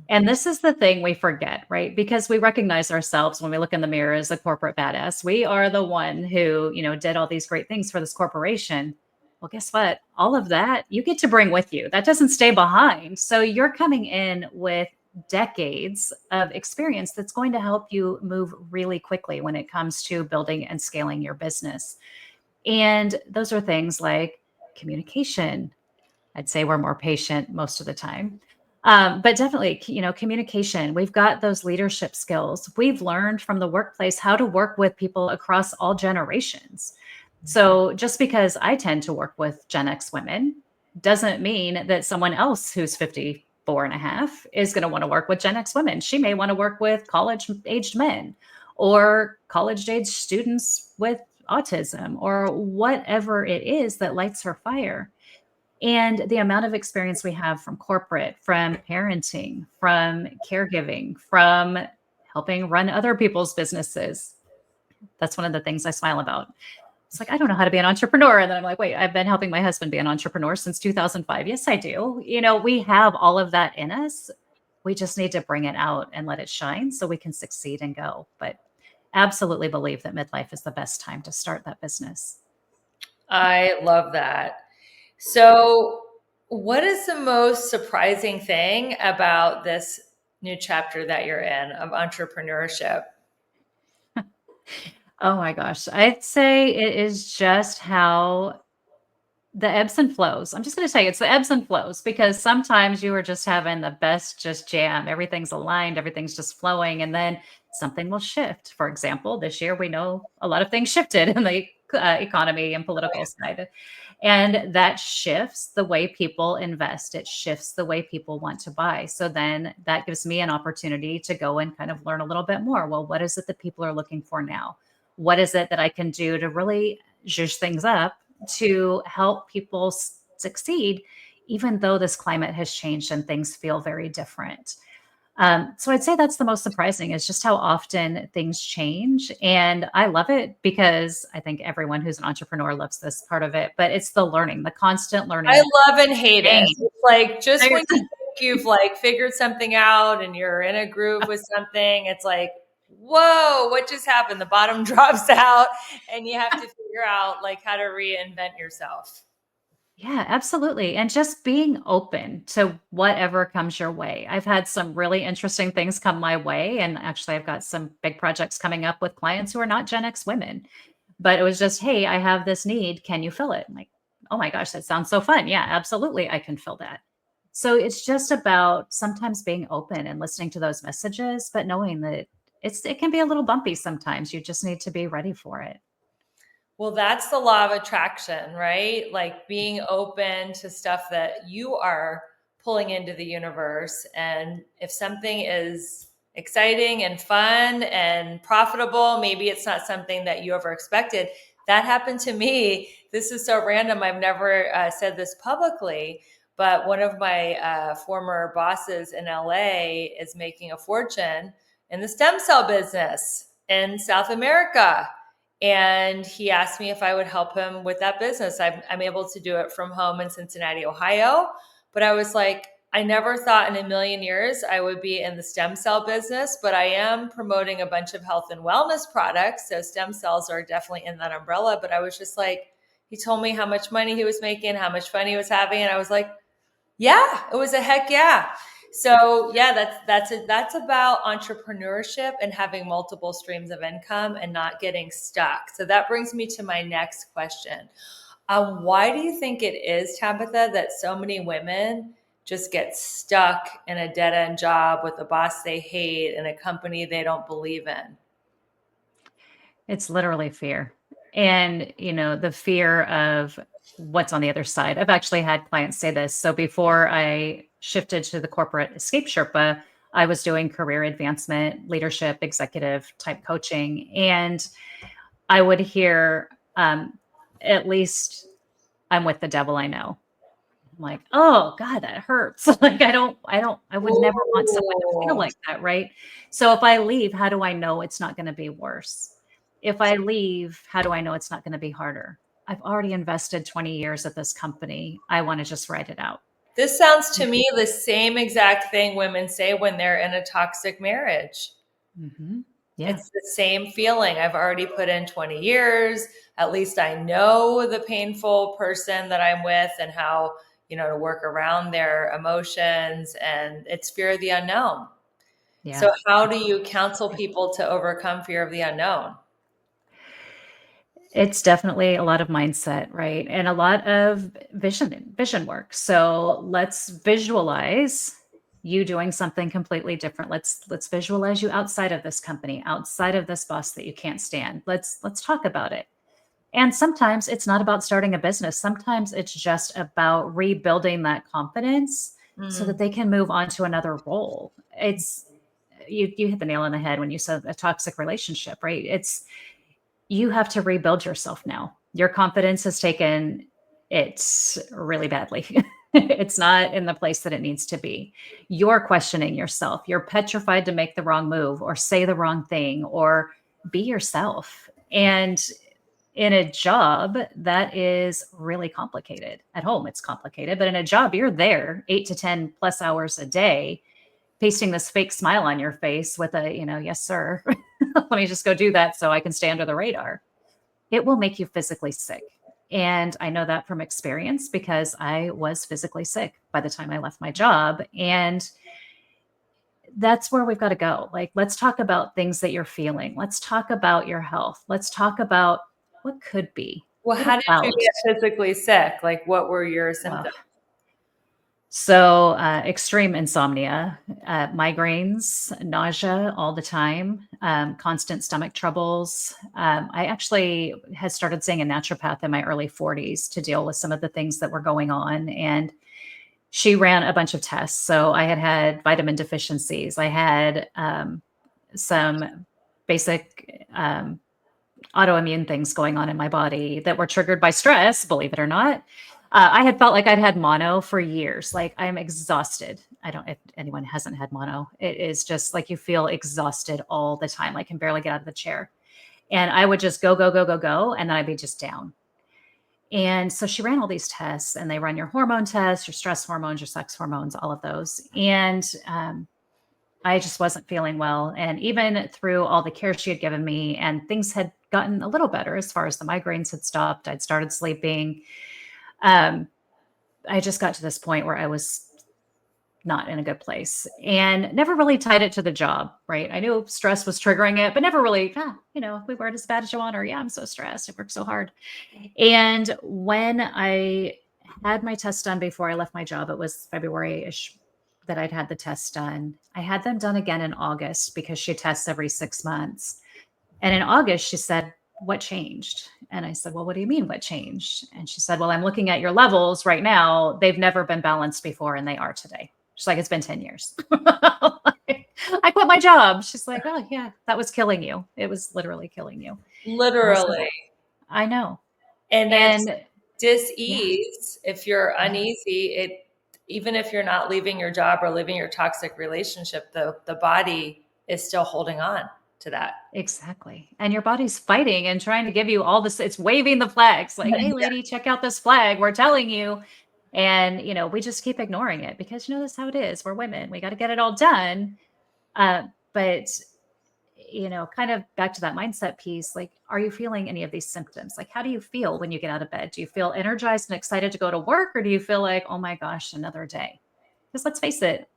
And this is the thing we forget, right? Because we recognize ourselves when we look in the mirror as a corporate badass. We are the one who, did all these great things for this corporation. Well, guess what? All of that you get to bring with you. That doesn't stay behind. So you're coming in with decades of experience that's going to help you move really quickly when it comes to building and scaling your business. And those are things like communication. I'd say we're more patient most of the time. But definitely, communication. We've got those leadership skills. We've learned from the workplace how to work with people across all generations. So just because I tend to work with Gen X women doesn't mean that someone else who's 54 and a half is going to want to work with Gen X women. She may want to work with college-aged men or college-aged students with autism or whatever it is that lights her fire. And the amount of experience we have from corporate, from parenting, from caregiving, from helping run other people's businesses. That's one of the things I smile about. It's like, I don't know how to be an entrepreneur. And then I'm like, wait, I've been helping my husband be an entrepreneur since 2005. Yes, I do. We have all of that in us. We just need to bring it out and let it shine so we can succeed and go. But absolutely believe that midlife is the best time to start that business. I love that. So, what is the most surprising thing about this new chapter that you're in of entrepreneurship? Oh my gosh. I'd say it is just how the ebbs and flows. I'm just going to say it's the ebbs and flows, because sometimes you are just having the best just jam. Everything's aligned, everything's just flowing, and then something will shift. For example, this year we know a lot of things shifted in the economy and political side. And that shifts the way people invest. It shifts the way people want to buy. So then that gives me an opportunity to go and kind of learn a little bit more. Well, what is it that people are looking for now? What is it that I can do to really zhuzh things up to help people succeed, even though this climate has changed and things feel very different? So I'd say that's the most surprising, is just how often things change. And I love it, because I think everyone who's an entrepreneur loves this part of it, but it's the learning, the constant learning. I love and hate it. Dang. It's like, just when you think you've like figured something out and you're in a groove with something, it's like, whoa, what just happened? The bottom drops out and you have to figure out like how to reinvent yourself. Yeah, absolutely. And just being open to whatever comes your way. I've had some really interesting things come my way. And actually, I've got some big projects coming up with clients who are not Gen X women. But it was just, hey, I have this need. Can you fill it? I'm like, oh my gosh, that sounds so fun. Yeah, absolutely. I can fill that. So it's just about sometimes being open and listening to those messages, but knowing that it can be a little bumpy sometimes. You just need to be ready for it. Well, that's the law of attraction, right? Like being open to stuff that you are pulling into the universe. And if something is exciting and fun and profitable, maybe it's not something that you ever expected. That happened to me. This is so random. I've never said this publicly, but one of my former bosses in LA is making a fortune in the stem cell business in South America. And he asked me if I would help him with that business. I'm able to do it from home in Cincinnati, Ohio. But I was like, I never thought in a million years I would be in the stem cell business, but I am promoting a bunch of health and wellness products. So stem cells are definitely in that umbrella. But I was just like, he told me how much money he was making, how much fun he was having. And I was like, yeah, it was a heck yeah. So yeah, that's about entrepreneurship and having multiple streams of income and not getting stuck. So that brings me to my next question. Why do you think it is, Tabitha, that so many women just get stuck in a dead end job with a boss they hate and a company they don't believe in? It's literally fear. And, the fear of what's on the other side. I've actually had clients say this. So before I shifted to the Corporate Escape Sherpa, I was doing career advancement, leadership, executive type coaching. And I would hear, at least I'm with the devil I know. I'm like, oh God, that hurts. Like, I would never want someone to feel like that. Right. So if I leave, how do I know it's not going to be worse? If I leave, how do I know it's not going to be harder? I've already invested 20 years at this company. I want to just write it out. This sounds to me the same exact thing women say when they're in a toxic marriage. Mm-hmm. Yeah. It's the same feeling. I've already put in 20 years. At least I know the painful person that I'm with and how, to work around their emotions, and it's fear of the unknown. Yeah. So how do you counsel people to overcome fear of the unknown? It's definitely a lot of mindset, right? And a lot of vision work. So let's visualize you doing something completely different. Let's visualize you outside of this company, outside of this boss that you can't stand. Let's talk about it. And sometimes it's not about starting a business. Sometimes it's just about rebuilding that confidence so that they can move on to another role. It's you hit the nail on the head when you said a toxic relationship, right? You have to rebuild yourself now. Your confidence has taken it really badly. It's not in the place that it needs to be. You're questioning yourself. You're petrified to make the wrong move or say the wrong thing or be yourself. And in a job, that is really complicated. At home, it's complicated, but in a job, you're there 8 to 10 plus hours a day, pasting this fake smile on your face with a, yes, sir. Let me just go do that so I can stay under the radar. It will make you physically sick. And I know that from experience because I was physically sick by the time I left my job. And that's where we've got to go. Like, let's talk about things that you're feeling. Let's talk about your health. Let's talk about what could be. Well, What how did you about? get physically sick? Like, what were your symptoms? So extreme insomnia, migraines, nausea all the time, constant stomach troubles. I actually had started seeing a naturopath in my early 40s to deal with some of the things that were going on. And she ran a bunch of tests. So I had vitamin deficiencies. I had some basic autoimmune things going on in my body that were triggered by stress, believe it or not. I had felt like I'd had mono for years. Like, I'm exhausted. I don't, if anyone hasn't had mono, it is just like you feel exhausted all the time. Like, can barely get out of the chair. And I would just go, go, go, go, go. And then I'd be just down. And so she ran all these tests, and they run your hormone tests, your stress hormones, your sex hormones, all of those. And I just wasn't feeling well. And even through all the care she had given me, and things had gotten a little better as far as the migraines had stopped, I'd started sleeping. I just got to this point where I was not in a good place and never really tied it to the job, right? I knew stress was triggering it, but never really, we weren't as bad as you want, or yeah, I'm so stressed. I work so hard. And when I had my test done before I left my job, it was February-ish that I'd had the test done. I had them done again in August because she tests every 6 months. And in August, she said, "What changed?" And I said, "Well, what do you mean what changed?" And she said, "Well, I'm looking at your levels right now. They've never been balanced before, and they are today." She's like, "It's been 10 years. I quit my job." She's like, "Oh yeah, that was killing you. It was literally killing you." Literally. I know. And it's Yeah. dis-ease. If you're uneasy, even if you're not leaving your job or leaving your toxic relationship, the body is still holding on to that. Exactly. And your body's fighting and trying to give you all this. It's waving the flags like, "Hey, lady, check out this flag. We're telling you." And, we just keep ignoring it because, that's how it is. We're women. We got to get it all done. But, kind of back to that mindset piece, like, are you feeling any of these symptoms? Like, how do you feel when you get out of bed? Do you feel energized and excited to go to work? Or do you feel like, oh my gosh, another day? Because let's face it,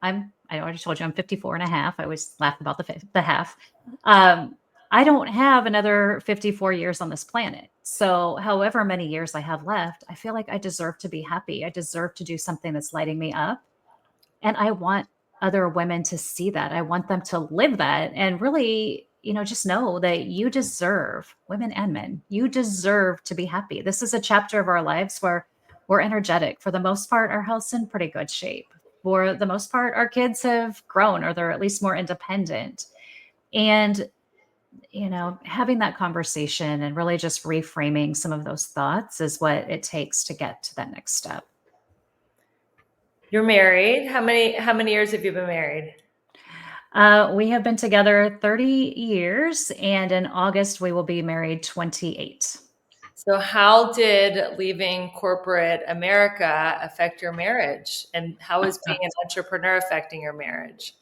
I already told you I'm 54 and a half. I always laugh about the half. I don't have another 54 years on this planet. So however many years I have left, I feel like I deserve to be happy. I deserve to do something that's lighting me up. And I want other women to see that. I want them to live that and really, just know that you deserve, women and men, you deserve to be happy. This is a chapter of our lives where we're energetic. For the most part, our health's in pretty good shape. For the most part, our kids have grown, or they're at least more independent. And, having that conversation and really just reframing some of those thoughts is what it takes to get to that next step. You're married. How many years have you been married? We have been together 30 years, and in August we will be married 28. So how did leaving corporate America affect your marriage? And how is being an entrepreneur affecting your marriage?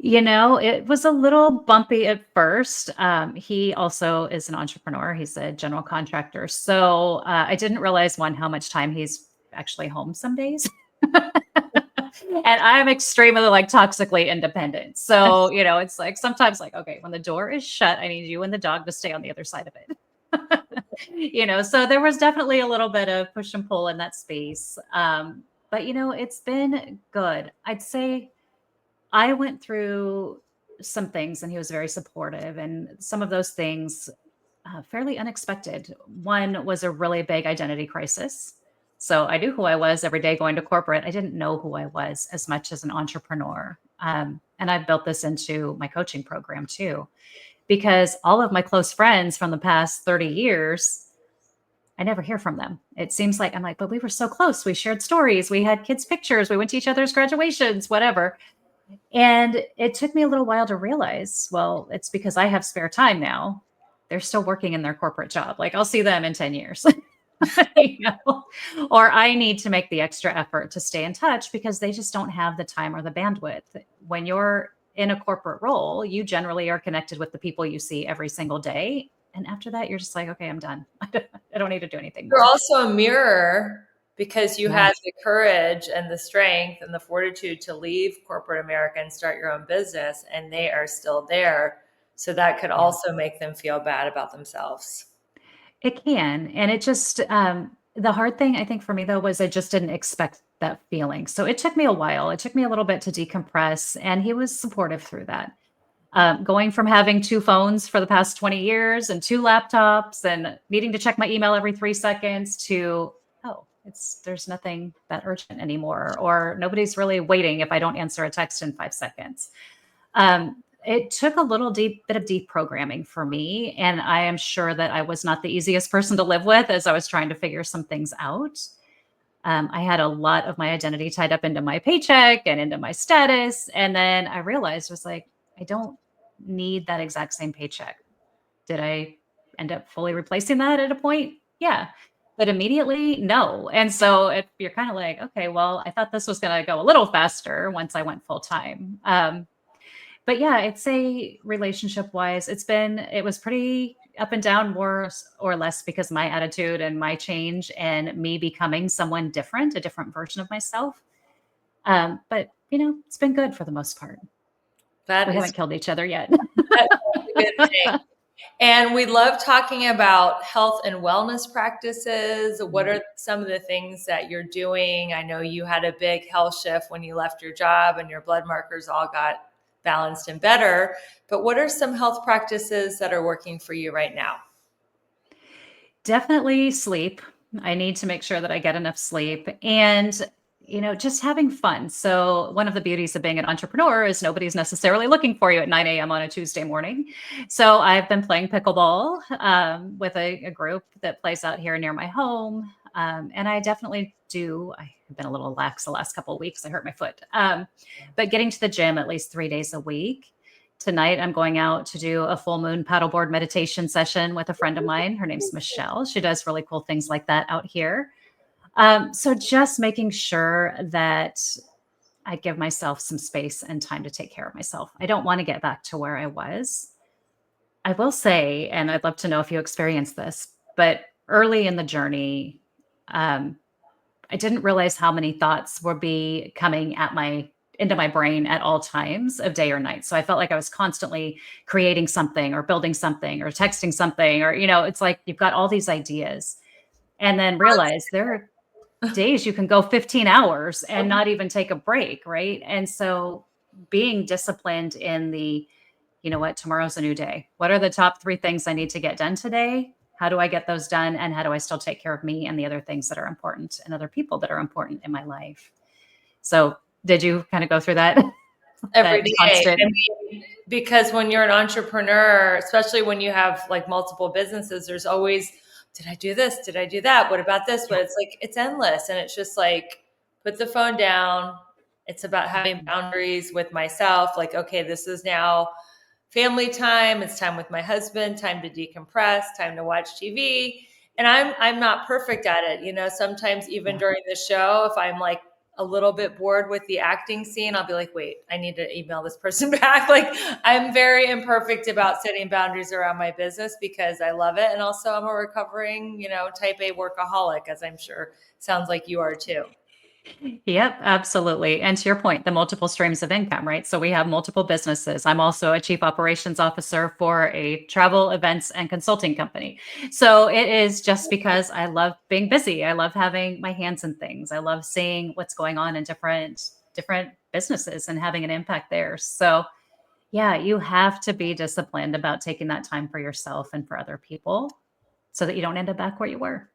It was a little bumpy at first. He also is an entrepreneur. He's a general contractor. So I didn't realize, one, how much time he's actually home some days. And I'm extremely toxically independent. So, it's like sometimes okay, when the door is shut, I need you and the dog to stay on the other side of it. So there was definitely a little bit of push and pull in that space. But, it's been good. I'd say I went through some things and he was very supportive, and some of those things fairly unexpected. One was a really big identity crisis. So I knew who I was every day going to corporate. I didn't know who I was as much as an entrepreneur. And I've built this into my coaching program too, because all of my close friends from the past 30 years, I never hear from them. It seems like I'm like, but we were so close. We shared stories. We had kids' pictures. We went to each other's graduations, whatever. And it took me a little while to realize, well, it's because I have spare time now. They're still working in their corporate job. Like I'll see them in 10 years. You know? Or I need to make the extra effort to stay in touch because they just don't have the time or the bandwidth. When you're in a corporate role, you generally are connected with the people you see every single day. And after that, you're just like, okay, I'm done. I don't need to do anything You're more. also a mirror because you Yeah. had the courage and the strength and the fortitude to leave corporate America and start your own business, and they are still there. So that could Yeah. also make them feel bad about themselves. It can. And it just, the hard thing I think for me though was I just didn't expect that feeling. So it took me a while. It took me a little bit to decompress, and he was supportive through that. Going from having two phones for the past 20 years and two laptops and needing to check my email every 3 seconds to, oh, there's nothing that urgent anymore, or nobody's really waiting if I don't answer a text in 5 seconds. It took a little bit of deep programming for me. And I am sure that I was not the easiest person to live with as I was trying to figure some things out. I had a lot of my identity tied up into my paycheck and into my status. And then I realized, was like, I don't need that exact same paycheck. Did I end up fully replacing that at a point? Yeah. But immediately, no. And so you're kind of like, okay, well, I thought this was going to go a little faster once I went full time. But yeah, I'd say relationship wise, it was pretty up and down, more or less because my attitude and my change and me becoming someone different, a different version of myself. But it's been good for the most part. That We is haven't killed each other yet. that's a good thing. And we love talking about health and wellness practices. What are some of the things that you're doing? I know you had a big health shift when you left your job and your blood markers all got balanced and better. But what are some health practices that are working for you right now? Definitely sleep. I need to make sure that I get enough sleep and, just having fun. So, one of the beauties of being an entrepreneur is nobody's necessarily looking for you at 9 a.m. on a Tuesday morning. So, I've been playing pickleball with a group that plays out here near my home. And I definitely do. I have been a little lax the last couple of weeks. I hurt my foot. But getting to the gym at least 3 days a week. Tonight, I'm going out to do a full moon paddleboard meditation session with a friend of mine. Her name's Michelle. She does really cool things like that out here. So just making sure that I give myself some space and time to take care of myself. I don't want to get back to where I was. I will say, and I'd love to know if you experienced this, but early in the journey, um, I didn't realize how many thoughts would be coming into my brain at all times of day or night. So I felt like I was constantly creating something or building something or texting something, or it's like you've got all these ideas, and then realize there are days you can go 15 hours and not even take a break, right? And so being disciplined in you know what, tomorrow's a new day. What are the top 3 things I need to get done today? How do I get those done? And how do I still take care of me and the other things that are important and other people that are important in my life? So did you kind of go through that? Every that day. constant? I mean, because when you're an entrepreneur, especially when you have like multiple businesses, there's always, did I do this? Did I do that? What about this? But it's like, it's endless. And it's just like, put the phone down. It's about having boundaries with myself. Like, okay, this is now family time. It's time with my husband, time to decompress, time to watch TV. And I'm not perfect at it. Sometimes even during the show, if I'm like a little bit bored with the acting scene, I'll be like, wait, I need to email this person back. Like, I'm very imperfect about setting boundaries around my business because I love it. And also I'm a recovering, type A workaholic, as I'm sure sounds like you are too. Yep, absolutely. And to your point, the multiple streams of income, right? So we have multiple businesses. I'm also a chief operations officer for a travel, events, and consulting company. So it is just because I love being busy. I love having my hands in things. I love seeing what's going on in different businesses and having an impact there. So yeah, you have to be disciplined about taking that time for yourself and for other people so that you don't end up back where you were.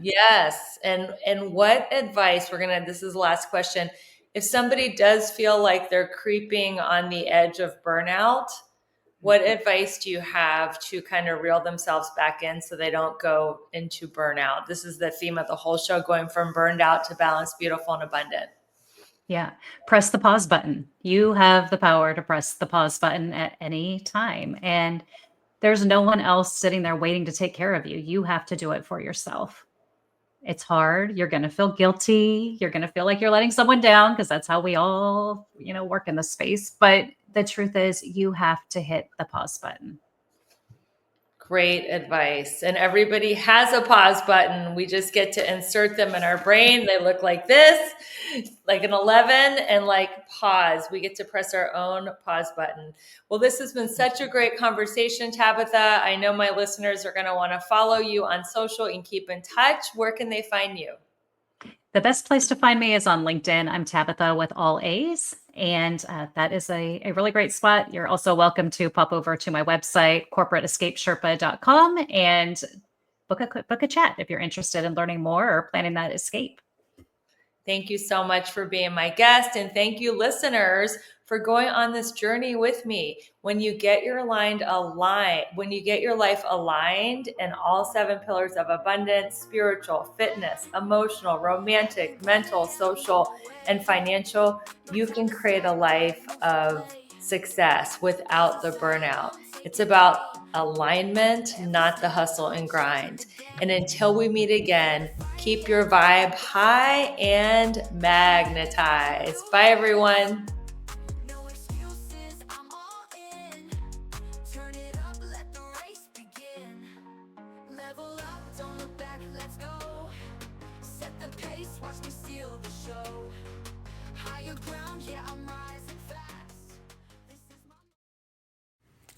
Yes. And what advice this is the last question. If somebody does feel like they're creeping on the edge of burnout, what advice do you have to kind of reel themselves back in so they don't go into burnout? This is the theme of the whole show, going from burned out to balanced, beautiful, and abundant. Yeah. Press the pause button. You have the power to press the pause button at any time. And there's no one else sitting there waiting to take care of you. You have to do it for yourself. It's hard. You're going to feel guilty. You're going to feel like you're letting someone down because that's how we all, work in this space. But the truth is, you have to hit the pause button. Great advice. And everybody has a pause button. We just get to insert them in our brain. They look like this, like an 11, and like pause. We get to press our own pause button. Well, this has been such a great conversation, Tabatha. I know my listeners are going to want to follow you on social and keep in touch. Where can they find you? The best place to find me is on LinkedIn. I'm Tabatha with all A's. And that is a really great spot. You're also welcome to pop over to my website, corporateescapesherpa.com, and book a chat if you're interested in learning more or planning that escape. Thank you so much for being my guest. And thank you, listeners, for going on this journey with me. When you get your life aligned in all 7 pillars of abundance, spiritual, fitness, emotional, romantic, mental, social, and financial, you can create a life of success without the burnout. It's about alignment, not the hustle and grind. And until we meet again, keep your vibe high and magnetized. Bye, everyone. No excuses, I'm all in. Turn it up, let the race begin. Level up, don't look back, let's go. Set the pace, watch me steal the show. Higher ground, yeah, I'm rising fast. This is my...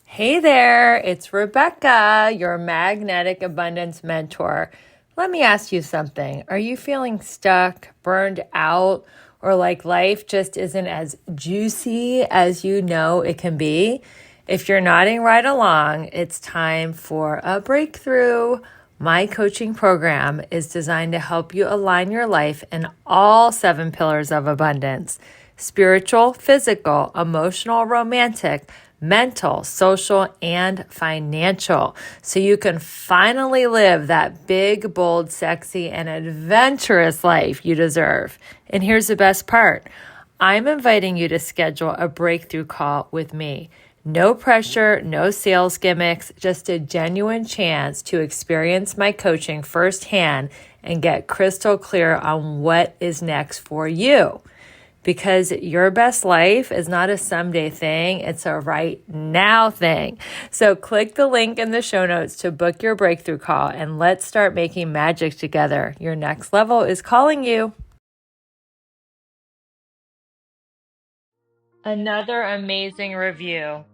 Hey there, it's Rebecca, your magnetic abundance mentor. Let me ask you something. Are you feeling stuck, burned out, or like life just isn't as juicy as you know it can be? If you're nodding right along, it's time for a breakthrough. My coaching program is designed to help you align your life in all 7 pillars of abundance: spiritual, physical, emotional, romantic, mental, social, and financial, so you can finally live that big, bold, sexy, and adventurous life you deserve. And here's the best part. I'm inviting you to schedule a breakthrough call with me. No pressure, no sales gimmicks, just a genuine chance to experience my coaching firsthand and get crystal clear on what is next for you. Because your best life is not a someday thing, it's a right now thing. So click the link in the show notes to book your breakthrough call, and let's start making magic together. Your next level is calling you. Another amazing review.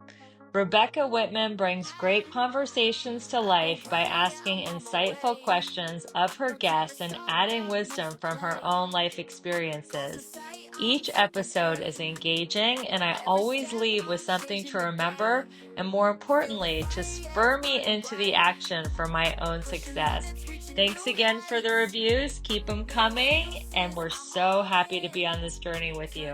Rebecca Whitman brings great conversations to life by asking insightful questions of her guests and adding wisdom from her own life experiences. Each episode is engaging, and I always leave with something to remember and, more importantly, to spur me into the action for my own success. Thanks again for the reviews. Keep them coming, and we're so happy to be on this journey with you.